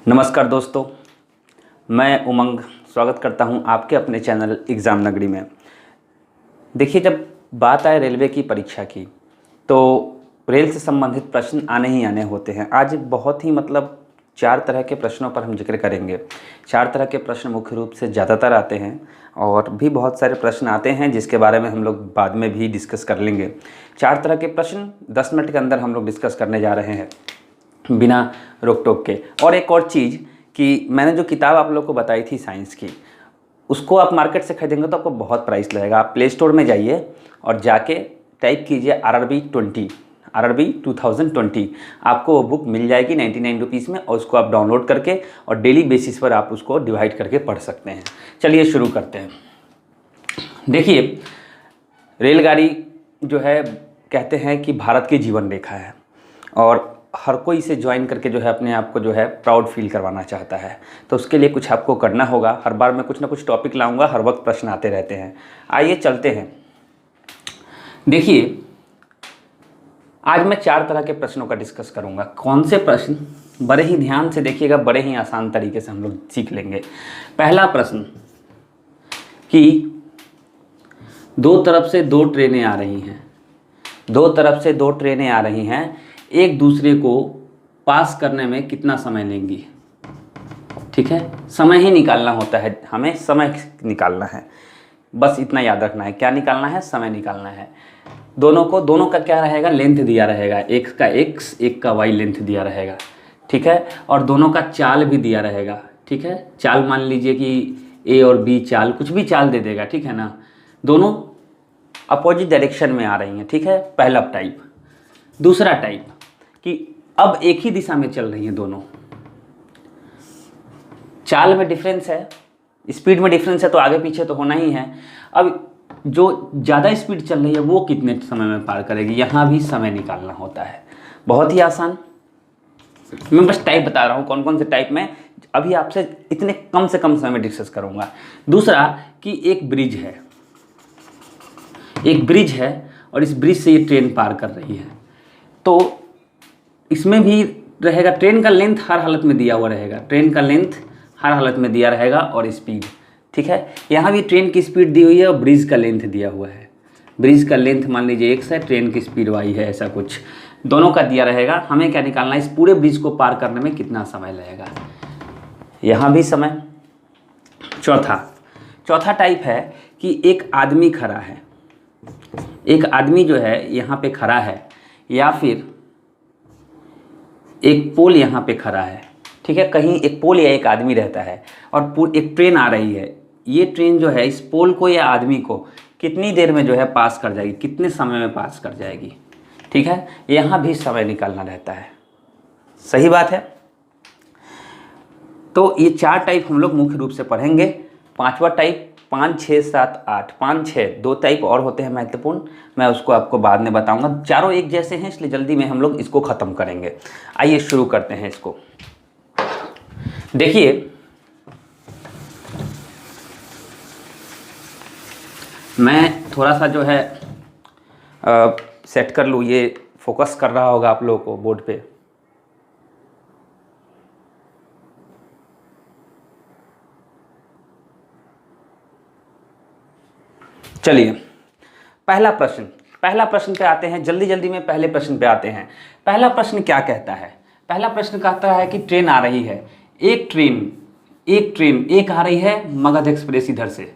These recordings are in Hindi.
नमस्कार दोस्तों, मैं उमंग स्वागत करता हूं आपके अपने चैनल एग्ज़ाम नगरी में। देखिए, जब बात आए रेलवे की परीक्षा की तो रेल से संबंधित प्रश्न आने ही आने होते हैं। आज बहुत ही चार तरह के प्रश्नों पर हम जिक्र करेंगे। चार तरह के प्रश्न मुख्य रूप से ज़्यादातर आते हैं और भी बहुत सारे प्रश्न आते हैं जिसके बारे में हम लोग बाद में भी डिस्कस कर लेंगे। चार तरह के प्रश्न 10 मिनट के अंदर हम लोग डिस्कस करने जा रहे हैं बिना रोक टोक के। और एक और चीज़ कि मैंने जो किताब आप लोग को बताई थी साइंस की, उसको आप मार्केट से खरीदेंगे तो आपको बहुत प्राइस लगेगा। आप प्ले स्टोर में जाइए और जाके टाइप कीजिए RRB 2020। आपको वो बुक मिल जाएगी 99 रुपीज़ में, और उसको आप डाउनलोड करके और डेली बेसिस पर आप उसको डिवाइड करके पढ़ सकते हैं। चलिए शुरू करते हैं। देखिए, रेलगाड़ी जो है कहते हैं कि भारत की जीवन रेखा है और हर कोई इसे ज्वाइन करके जो है अपने आप को जो है प्राउड फील करवाना चाहता है। तो उसके लिए कुछ आपको करना होगा। हर बार मैं कुछ ना कुछ टॉपिक लाऊंगा, हर वक्त प्रश्न आते रहते हैं। आइए चलते हैं। देखिए, आज मैं चार तरह के प्रश्नों का डिस्कस करूंगा। कौन से प्रश्न, बड़े ही ध्यान से देखिएगा, बड़े ही आसान तरीके से हम लोग सीख लेंगे। पहला प्रश्न कि दो तरफ से दो ट्रेनें आ रही हैं, दो तरफ से दो ट्रेनें आ रही हैं, एक दूसरे को पास करने में कितना समय लेंगी। ठीक है, समय ही निकालना होता है, हमें समय निकालना है, बस इतना याद रखना है। क्या निकालना है? समय निकालना है। दोनों का क्या रहेगा? लेंथ दिया रहेगा। एक का x, एक का y लेंथ दिया रहेगा। ठीक है, और दोनों का चाल भी दिया रहेगा। ठीक है, चाल मान लीजिए कि A और B चाल, कुछ भी चाल दे देगा। ठीक है ना, दोनों अपोजिट डायरेक्शन में आ रही हैं। ठीक है, पहला टाइप। दूसरा टाइप कि अब एक ही दिशा में चल रही हैं दोनों। चाल में डिफरेंस है, स्पीड में डिफरेंस है, तो आगे पीछे तो होना ही है। अब जो ज़्यादा स्पीड चल रही है वो कितने समय में पार करेगी, यहाँ भी समय निकालना होता है। बहुत ही आसान। मैं बस टाइप बता रहा हूँ कौन कौन से टाइप में अभी आपसे इतने कम से कम समय में डिस्कस करूँगा। दूसरा कि एक ब्रिज है और इस ब्रिज से ये ट्रेन पार कर रही है, तो इसमें भी रहेगा ट्रेन का लेंथ हर हालत में दिया हुआ रहेगा। ट्रेन का लेंथ हर हालत में दिया रहेगा और स्पीड। ठीक है, यहाँ भी ट्रेन की स्पीड दी हुई है और ब्रिज का लेंथ दिया हुआ है। ब्रिज का लेंथ मान लीजिए x है, ट्रेन की स्पीड y है, ऐसा कुछ दोनों का दिया रहेगा। हमें क्या निकालना है? इस पूरे ब्रिज को पार करने में कितना समय लगेगा, यहाँ भी समय। चौथा टाइप है कि एक आदमी खड़ा है, एक आदमी जो है यहाँ पे खड़ा है, या फिर एक पोल यहाँ पे खड़ा है। ठीक है, कहीं एक पोल या एक आदमी रहता है और एक ट्रेन आ रही है। ये ट्रेन जो है इस पोल को या आदमी को कितनी देर में जो है पास कर जाएगी, कितने समय में पास कर जाएगी। ठीक है, यहाँ भी समय निकालना रहता है। सही बात है। तो ये चार टाइप हम लोग मुख्य रूप से पढ़ेंगे। पांचवा टाइप 5, 6, 7, 8, 5, 6 दो टाइप और होते हैं महत्वपूर्ण, मैं उसको आपको बाद में बताऊंगा। चारों एक जैसे हैं, इसलिए जल्दी में हम लोग इसको ख़त्म करेंगे। आइए शुरू करते हैं इसको। देखिए, मैं थोड़ा सा जो है सेट कर लूँ, ये फोकस कर रहा होगा आप लोगों को बोर्ड पे। चलिए, पहला प्रश्न पे आते हैं। जल्दी में पहले प्रश्न पे आते हैं। पहला प्रश्न क्या कहता है? पहला प्रश्न कहता है कि ट्रेन आ रही है, एक ट्रेन आ रही है मगध एक्सप्रेस, इधर से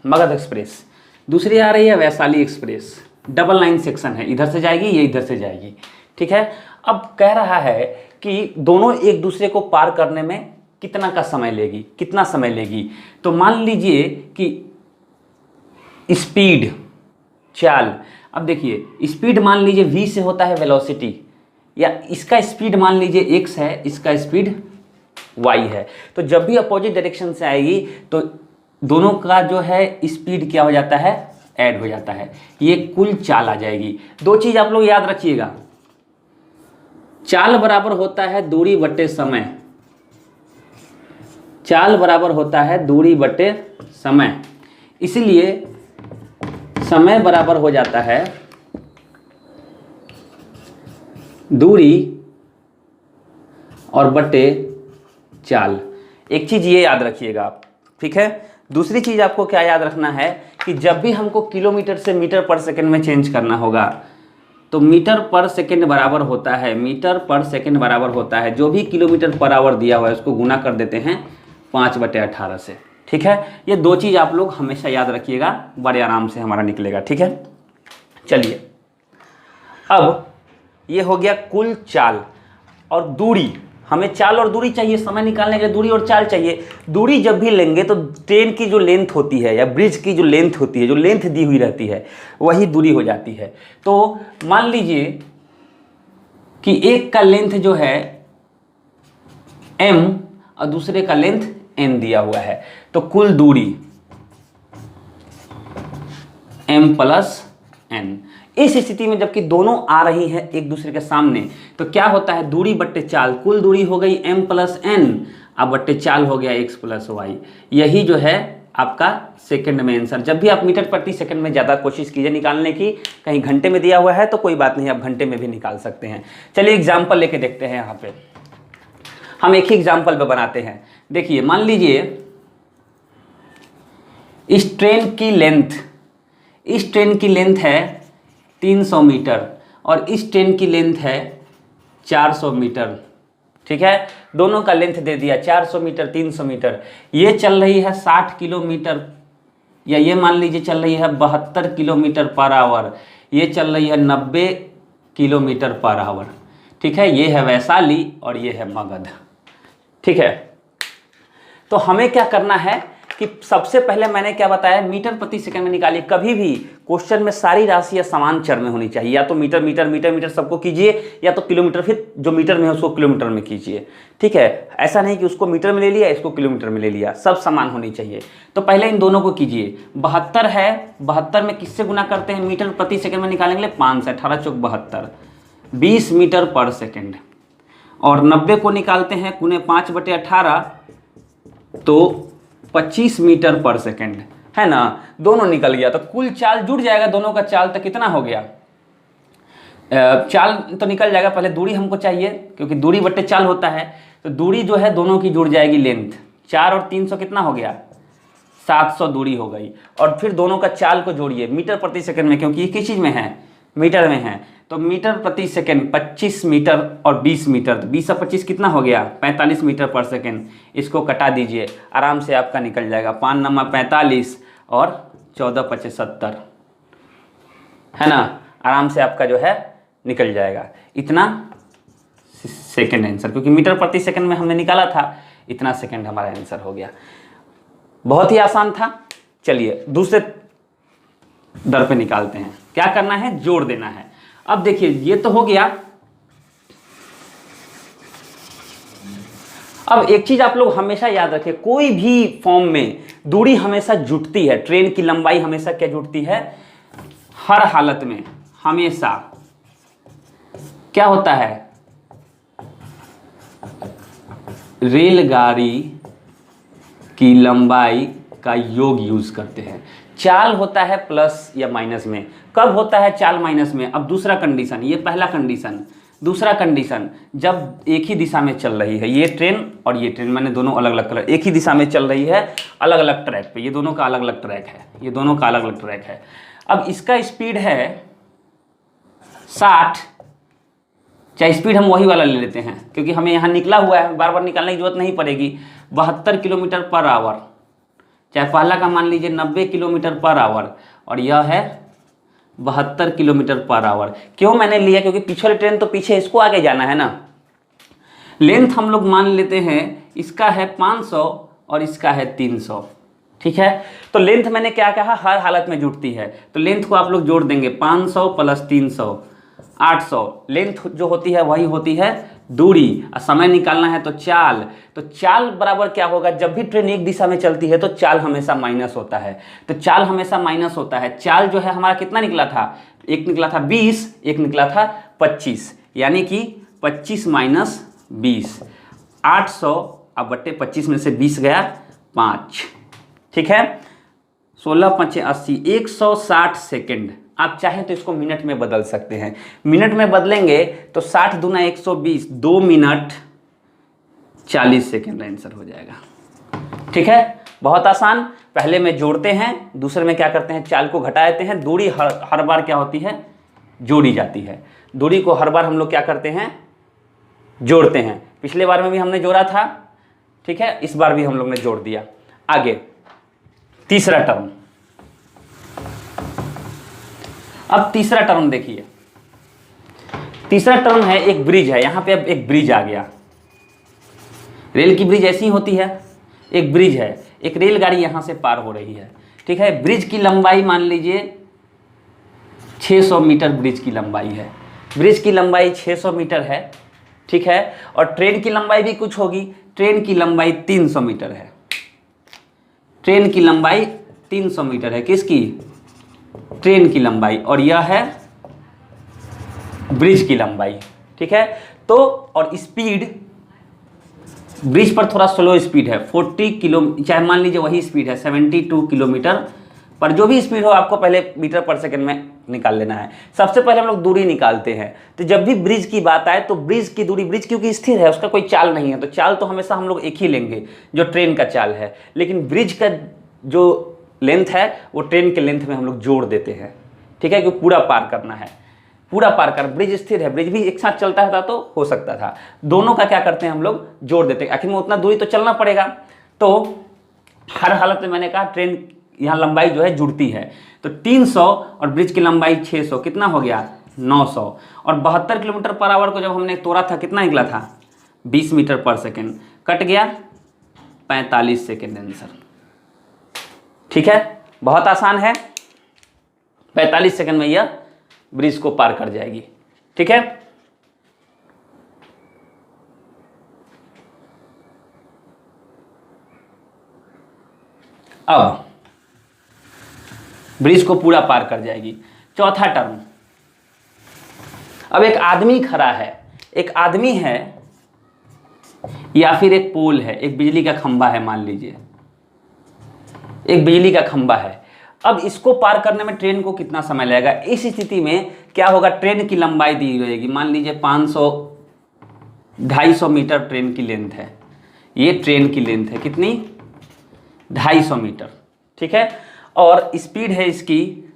मगध एक्सप्रेस। दूसरी आ रही है Vaishali express, double line section है, इधर से जाएगी, ये इधर से जाएगी। ठीक है, अब कह रहा है कि दोनों एक दूसरे को पार करने में कितना समय लेगी। तो मान लीजिए कि स्पीड, चाल, अब देखिए स्पीड मान लीजिए v से होता है वेलोसिटी, या इसका स्पीड मान लीजिए x है, इसका स्पीड y है। तो जब भी अपोजिट डायरेक्शन से आएगी तो दोनों का जो है स्पीड क्या हो जाता है? ऐड हो जाता है। ये कुल चाल आ जाएगी। दो चीज आप लोग याद रखिएगा, चाल बराबर होता है दूरी बटे समय। चाल बराबर होता है दूरी बटे समय, इसलिए समय बराबर हो जाता है दूरी और बटे चाल। एक चीज़ ये याद रखिएगा आप, ठीक है। दूसरी चीज़ आपको क्या याद रखना है कि जब भी हमको किलोमीटर से मीटर पर सेकंड में चेंज करना होगा तो मीटर पर सेकंड बराबर होता है, मीटर पर सेकंड बराबर होता है जो भी किलोमीटर पर आवर दिया हुआ है उसको गुना कर देते हैं 5/18 से, ठीक है। ये दो चीज़ आप लोग हमेशा याद रखिएगा, बड़े आराम से हमारा निकलेगा, ठीक है। चलिए, अब ये हो गया कुल चाल और दूरी। हमें चाल और दूरी चाहिए, समय निकालने के लिए दूरी और चाल चाहिए। दूरी जब भी लेंगे तो ट्रेन की जो लेंथ होती है या ब्रिज की जो लेंथ होती है, जो लेंथ दी हुई रहती है वही दूरी हो जाती है। तो मान लीजिए कि एक का लेंथ जो है m और दूसरे का लेंथ n दिया हुआ है, तो कुल दूरी m + n। इस स्थिति में जबकि दोनों आ रही है एक दूसरे के सामने तो क्या होता है, दूरी बट्टे चाल, कुल दूरी हो गई m + n, अब बट्टे चाल हो गया x + y। यही जो है आपका सेकंड में आंसर। जब भी आप मीटर प्रति सेकंड में ज़्यादा कोशिश कीजिए निकालने की, कहीं घंटे में दिया हुआ है तो कोई बात नहीं, आप घंटे में भी निकाल सकते हैं। चलिए एग्जाम्पल लेके देखते हैं। यहाँ पे हम एक ही एग्जाम्पल पे बनाते हैं। देखिए, मान लीजिए इस ट्रेन की लेंथ है 300 मीटर और इस ट्रेन की लेंथ है 400 मीटर, ठीक है। दोनों का लेंथ दे दिया 400 मीटर 300 मीटर। ये चल रही है 60 किलोमीटर, या ये मान लीजिए चल रही है 72 किलोमीटर पर आवर, ये चल रही है 90 किलोमीटर पर आवर, ठीक है। ये है वैशाली और ये है मगध, ठीक है। तो हमें क्या करना है कि सबसे पहले मैंने क्या बताया, मीटर प्रति सेकंड में निकालिए। कभी भी क्वेश्चन में सारी राशियां समान चर में होनी चाहिए, या तो मीटर मीटर मीटर मीटर सबको कीजिए, या तो किलोमीटर, फिर जो मीटर में है उसको किलोमीटर में कीजिए, ठीक है। ऐसा नहीं कि उसको मीटर में ले लिया इसको किलोमीटर में ले लिया, सब समान होनी चाहिए। तो पहले इन दोनों को कीजिए। 72 है, 72 में किससे गुना करते हैं, मीटर प्रति सेकंड में निकालेंगे 5 से, 18 चौक 72, 20 मीटर पर सेकेंड। और 90 को निकालते हैं कुने 5/18 तो 25 मीटर पर सेकेंड, है ना। दोनों निकल गया तो कुल चाल जुड़ जाएगा दोनों का चाल, तो कितना हो गया, चाल तो निकल जाएगा। पहले दूरी हमको चाहिए क्योंकि दूरी बट्टे चाल होता है, तो दूरी जो है दोनों की जुड़ जाएगी लेंथ। 4 और 300 कितना हो गया, 700 दूरी हो गई। और फिर दोनों का चाल को जोड़िए मीटर प्रति सेकंड में, क्योंकि ये किस चीज़ में है, मीटर में है। तो मीटर प्रति सेकंड 25 मीटर और 20 मीटर, 20 और 25 कितना हो गया, 45 मीटर पर सेकंड। इसको कटा दीजिए, आराम से आपका निकल जाएगा। 5 नंबर 45 और 14 × 5 = 70, है ना। आराम से आपका जो है निकल जाएगा। इतना सेकंड आंसर, क्योंकि मीटर प्रति सेकंड में हमने निकाला था, इतना सेकंड हमारा आंसर हो गया। बहुत ही आसान था। चलिए दूसरे दर पे निकालते हैं। क्या करना है, जोड़ देना है। अब देखिए ये तो हो गया। अब एक चीज आप लोग हमेशा याद रखें, कोई भी फॉर्म में दूरी हमेशा जुटती है। ट्रेन की लंबाई हमेशा क्या जुटती है, हर हालत में हमेशा क्या होता है, रेलगाड़ी की लंबाई का योग यूज करते हैं। चाल होता है प्लस या माइनस में। कब होता है चाल माइनस में, अब दूसरा कंडीशन, ये पहला कंडीशन। दूसरा कंडीशन, जब एक ही दिशा में चल रही है ये ट्रेन और ये ट्रेन, मैंने दोनों अलग अलग कलर, एक ही दिशा में चल रही है अलग अलग ट्रैक पे, ये दोनों का अलग अलग ट्रैक है, ये दोनों का अलग अलग ट्रैक है। अब इसका स्पीड है 60, चाहे स्पीड हम वही वाला ले लेते हैं क्योंकि हमें यहाँ निकला हुआ है, बार बार निकालने की जरूरत नहीं पड़ेगी। 72 किलोमीटर पर आवर, चाहे पहला का मान लीजिए 90 किलोमीटर पर आवर और यह है 72 किलोमीटर पर आवर। क्यों मैंने लिया, क्योंकि पिछले ट्रेन तो पीछे, इसको आगे जाना है ना। लेंथ हम लोग मान लेते हैं इसका है 500 और इसका है 300, ठीक है। तो लेंथ मैंने क्या कहा, हर हालत में जुटती है, तो लेंथ को आप लोग जोड़ देंगे 500 + 300 800। लेंथ जो होती है वही होती है दूरी, और समय निकालना है तो चाल। तो चाल बराबर क्या होगा, जब भी ट्रेन एक दिशा में चलती है तो चाल हमेशा माइनस होता है, तो चाल हमेशा माइनस होता है। चाल जो है हमारा कितना निकला था, एक निकला था 20, एक निकला था 25, यानी कि 25 - 20 800, अब बट्टे 25 में से 20 गया 5, ठीक है। 16 × 5 = 80, 160 सेकेंड। आप चाहें तो इसको मिनट में बदल सकते हैं। मिनट में बदलेंगे तो 60 × 2 = 120, 2 मिनट 40 सेकेंड आंसर हो जाएगा। ठीक है, बहुत आसान। पहले में जोड़ते हैं, दूसरे में क्या करते हैं, चाल को घटा देते हैं। दूरी हर बार क्या होती है, जोड़ी जाती है। दूरी को हर बार हम लोग क्या करते हैं, जोड़ते हैं। पिछले बार में भी हमने जोड़ा था, ठीक है, इस बार भी हम लोग ने जोड़ दिया। आगे तीसरा टर्म। अब तीसरा टर्म देखिए, तीसरा टर्म है एक ब्रिज है। यहां पे अब एक ब्रिज आ गया। रेल की ब्रिज ऐसी होती है, एक ब्रिज है, एक रेलगाड़ी यहां से पार हो रही है। ठीक है, ब्रिज की लंबाई मान लीजिए 600 मीटर ब्रिज की लंबाई है। ब्रिज की लंबाई 600 मीटर है। ठीक है, और ट्रेन की लंबाई भी कुछ होगी। ट्रेन की लंबाई 300 मीटर है। ट्रेन की लंबाई 300 मीटर है। किसकी, ट्रेन की लंबाई, और यह है ब्रिज की लंबाई। ठीक है, तो और स्पीड, ब्रिज पर थोड़ा स्लो स्पीड है, 40 किलो, चाहे मान लीजिए वही स्पीड है 72 किलोमीटर पर। जो भी स्पीड हो आपको पहले मीटर पर सेकंड में निकाल लेना है। सबसे पहले हम लोग दूरी निकालते हैं। तो जब भी ब्रिज की बात आए तो ब्रिज की दूरी, ब्रिज क्योंकि स्थिर है, उसका कोई चाल नहीं है, तो चाल तो हमेशा हम लोग एक ही लेंगे जो ट्रेन का चाल है। लेकिन ब्रिज का जो लेंथ है वो ट्रेन के लेंथ में हम लोग जोड़ देते हैं। ठीक है, क्योंकि पूरा पार करना है, पूरा पार कर। ब्रिज स्थिर है, ब्रिज भी एक साथ चलता था तो हो सकता था। दोनों का क्या करते हैं हम लोग, जोड़ देते हैं। आखिर में उतना दूरी तो चलना पड़ेगा। तो हर हालत में मैंने कहा ट्रेन यहाँ लंबाई जो है जुड़ती है। तो 300 और ब्रिज की लंबाई 600, कितना हो गया 900। और 72 किलोमीटर पर आवर को जब हमने तोड़ा था कितना निकला था, 20 मीटर पर सेकेंड। कट गया 45 सेकेंड आंसर। ठीक है, बहुत आसान है। 45 सेकेंड में यह ब्रिज को पार कर जाएगी। ठीक है, अब ब्रिज को पूरा पार कर जाएगी। चौथा टर्म, अब एक आदमी खड़ा है, एक आदमी है या फिर एक पोल है, एक बिजली का खंभा है, मान लीजिए एक बिजली का खंभा है। अब इसको पार करने में ट्रेन को कितना समय लगेगा। इस स्थिति में क्या होगा, ट्रेन की लंबाई दी रहेगी, मान लीजिए 250 मीटर ट्रेन की लेंथ है। ये ट्रेन की लेंथ है, कितनी, 250 मीटर। ठीक है, और स्पीड है इसकी,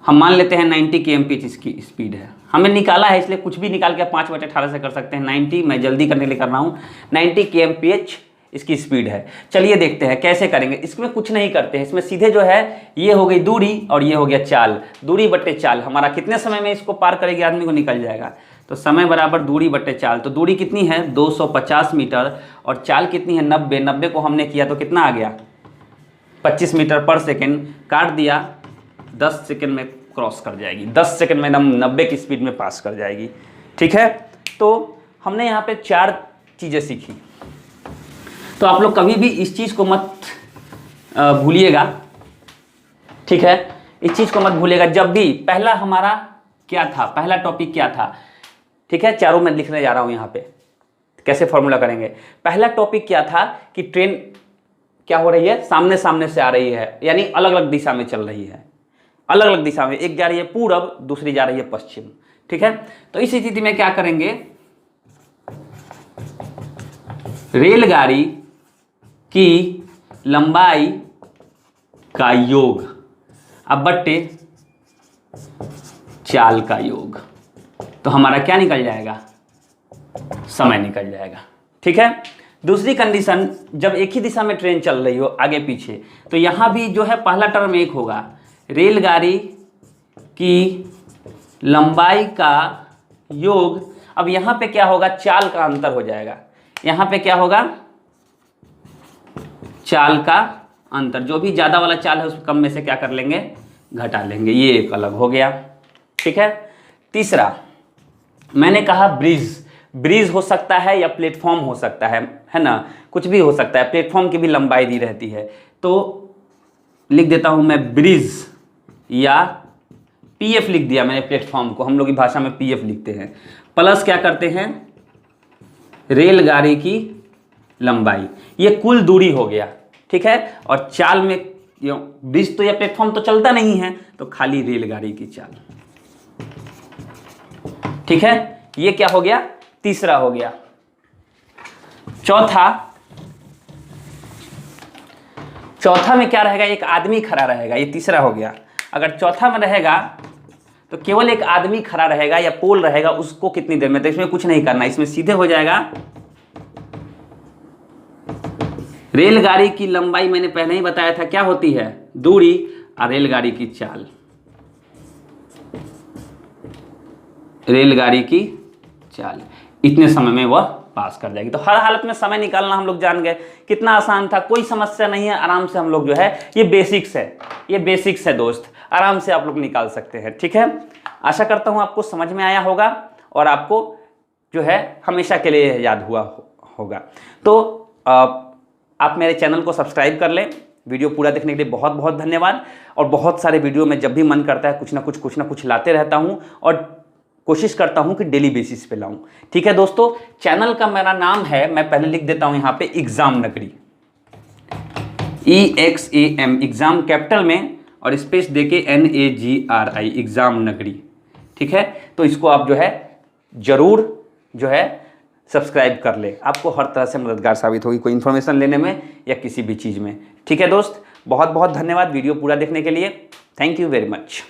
हम मान लेते हैं 90 kmph इसकी स्पीड है। हमें निकाला है इसलिए कुछ भी निकाल के 5/18 से कर सकते हैं। 90, मैं जल्दी करने के लिए कर रहा हूँ, 90 kmph इसकी स्पीड है। चलिए देखते हैं कैसे करेंगे। इसमें कुछ नहीं करते हैं, इसमें सीधे जो है ये हो गई दूरी और ये हो गया चाल। दूरी बट्टे चाल, हमारा कितने समय में इसको पार करेगी आदमी को निकल जाएगा। तो समय बराबर दूरी बट्टे चाल। तो दूरी कितनी है 250 मीटर और चाल कितनी है 90। 90 को हमने किया तो कितना आ गया 25 मीटर पर सेकेंड। काट दिया, 10 सेकेंड में क्रॉस कर जाएगी। 10 सेकेंड में एकदम 90 की स्पीड में पास कर जाएगी। ठीक है, तो हमने यहाँ पे 4 चीज़ें सीखी। तो आप लोग कभी भी इस चीज़ को मत भूलिएगा। ठीक है, इस चीज़ को मत भूलिएगा। जब भी पहला हमारा क्या था, पहला टॉपिक क्या था, ठीक है, चारों मैं लिखने जा रहा हूँ यहाँ पे कैसे फॉर्मूला करेंगे। पहला टॉपिक क्या था कि ट्रेन क्या हो रही है, सामने सामने से आ रही है, यानी अलग अलग दिशा में चल रही है। अलग अलग दिशा में, एक जा रही है पूरब, दूसरी जा रही है पश्चिम। ठीक है, तो इस स्थिति में क्या करेंगे, रेलगाड़ी की लंबाई का योग अब बट्टे चाल का योग, तो हमारा क्या निकल जाएगा, समय निकल जाएगा। ठीक है, दूसरी कंडीशन, जब एक ही दिशा में ट्रेन चल रही हो आगे पीछे, तो यहां भी जो है पहला टर्म एक होगा, रेलगाड़ी की लंबाई का योग। अब यहां पे क्या होगा, चाल का अंतर हो जाएगा। यहां पे क्या होगा, चाल का अंतर, जो भी ज्यादा वाला चाल है उस कम में से क्या कर लेंगे, घटा लेंगे। ये एक अलग हो गया। ठीक है, तीसरा मैंने कहा ब्रिज। ब्रिज हो सकता है या प्लेटफॉर्म हो सकता है ना, कुछ भी हो सकता है। प्लेटफॉर्म की भी लंबाई दी रहती है, तो लिख देता हूं मैं ब्रिज, या पीएफ लिख दिया मैंने प्लेटफॉर्म को, हम लोग की भाषा में पीएफ लिखते हैं। प्लस क्या करते हैं, रेलगाड़ी की लंबाई, ये कुल दूरी हो गया। ठीक है, और चाल में ब्रिज तो या प्लेटफॉर्म तो चलता नहीं है, तो खाली रेलगाड़ी की चाल। ठीक है, ये क्या हो गया, तीसरा हो गया। चौथा में क्या रहेगा, एक आदमी खड़ा रहेगा, ये तीसरा हो गया। अगर चौथा में रहेगा तो केवल एक आदमी खड़ा रहेगा या पोल रहेगा, उसको कितनी देर में, तो इसमें कुछ नहीं करना, इसमें सीधे हो जाएगा। रेलगाड़ी की लंबाई मैंने पहले ही बताया था क्या होती है, दूरी, और रेलगाड़ी की चाल, रेलगाड़ी की चाल, इतने समय में वह पास कर जाएगी। तो हर हालत में समय निकालना हम लोग जान गए, कितना आसान था, कोई समस्या नहीं है, आराम से हम लोग जो है, ये बेसिक्स है, ये बेसिक्स है दोस्त, आराम से आप लोग निकाल सकते हैं। ठीक है, आशा करता हूँ आपको समझ में आया होगा और आपको जो है हमेशा के लिए याद हुआ होगा। तो आप मेरे चैनल को सब्सक्राइब कर लें। वीडियो पूरा देखने के लिए बहुत बहुत धन्यवाद। और बहुत सारे वीडियो में जब भी मन करता है कुछ ना कुछ लाते रहता हूँ और कोशिश करता हूँ कि डेली बेसिस पे लाऊं। ठीक है दोस्तों, चैनल का मेरा नाम है, मैं पहले लिख देता हूँ यहाँ पे, एग्जाम नगरी, EXAM, एग्जाम कैपिटल में और स्पेस देके NAGRI, एग्जाम नगरी। ठीक है, तो इसको आप जो है जरूर जो है सब्सक्राइब कर ले, आपको हर तरह से मददगार साबित होगी, कोई इन्फॉर्मेशन लेने में या किसी भी चीज़ में। ठीक है दोस्त, बहुत बहुत धन्यवाद वीडियो पूरा देखने के लिए। Thank you very much.